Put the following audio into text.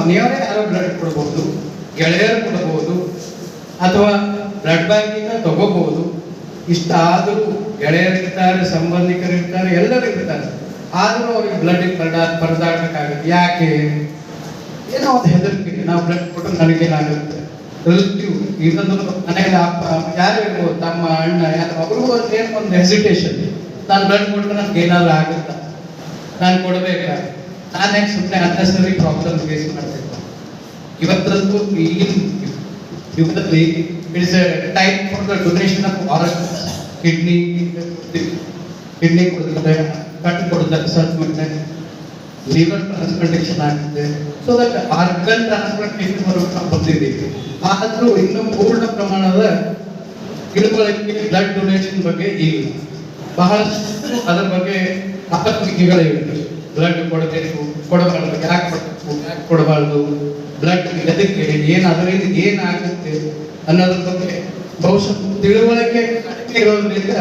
ಮನೆಯವರೇ ಯಾರೋ ಬ್ಲಡ್ ಕೊಡ್ಬೋದು, ಗೆಳೆಯರು ಕೊಡಬಹುದು, ಅಥವಾ ಬ್ಲಡ್ ಬ್ಯಾಂಕಿಂದ ತಗೋಬಹುದು. ಇಷ್ಟಾದರೂ ಗೆಳೆಯರಿರ್ತಾರೆ, ಸಂಬಂಧಿಕರಿರ್ತಾರೆ, ಎಲ್ಲರೂ ಇರ್ತಾರೆ. ಆದರೂ ಅವ್ರಿಗೆ ಬ್ಲಡ್ಡಿಗೆ ಪರದಾಡಬೇಕಾಗುತ್ತೆ. ಯಾಕೆ? ಏನೋ ಒಂದು ಹೆದರಿಕೆ, ನಾವು ಬ್ಲಡ್ ಕೊಟ್ಟರೆ ನನಗೇನಾಗುತ್ತೆ, ರಿಲೇಟಿವ್ ಇದೊಂದು ಮನೆಯಲ್ಲಿ ಅಪ್ಪ ಯಾರು ಇರ್ಬೋದು, ತಮ್ಮ ಅಣ್ಣ ಯಾರು, ಅವ್ರಿಗೂ ಏನೋ ಒಂದು ಹೆಸಿಟೇಷನ್. ನಾನು ಬ್ಲಡ್ ಕೊಟ್ಟರೆ ನನಗೆ ಏನಾದರೂ ಆಗುತ್ತಾ, ನಾನು ಕೊಡಬೇಕಾ, ನಾನು ಯಾಕೆ ಸುಮ್ಮನೆ ಅನ್ನೆಸರಿ ಪ್ರಾಬ್ಲಮ್ ಫೇಸ್ ಮಾಡಬೇಕು. ಇವತ್ತಂತೂ ಈಗಿನ ಯುಗದಲ್ಲಿ it's A time for the donation of organs. Kidney ಕೊಡ್ತಾರೆ, ಕಣ್ಣು ಕೊಡ್ತಾರೆ, ಸರ್ಕ್ಯುಲೇಟ್, ಲಿವರ್ ಟ್ರಾನ್ಸ್ಪ್ಲಾಂಟೇಷನ್ ಆಗುತ್ತೆ. ಸೊ ದಟ್ ಆರ್ಗನ್ ಟ್ರಾನ್ಸ್ಪ್ಲಾಂಟೇಷನ್ ನಾವು ಬಂದಿದ್ದೀವಿ. ಆದರೂ ಇನ್ನೂ ಪೂರ್ಣ ಪ್ರಮಾಣದ ತಿಳುವಳಿಕೆ ಬ್ಲಡ್ ಡೊನೇಷನ್ ಬಗ್ಗೆ ಇಲ್ಲ. ಬಹಳಷ್ಟು ಅದರ ಬಗ್ಗೆ ಅಪನಂಬಿಕೆಗಳಿವೆ. ಬ್ಲಡ್ ಕೊಡಬೇಕು, ಕೊಡಬಾರ್ದು, ಯಾಕೆ ಕೊಡಬೇಕು, ಯಾಕೆ ಕೊಡಬಾರ್ದು, ಬ್ಲಡ್ ಎದಕ್ಕೆ, ಏನು ಅದರಿಂದ ಏನಾಗುತ್ತೆ ಅನ್ನೋದ್ರ ಬಗ್ಗೆ ಬಹುಶಃ ತಿಳುವಳಿಕೆ ಕಡಿಮೆ ಇರೋದ್ರಿಂದ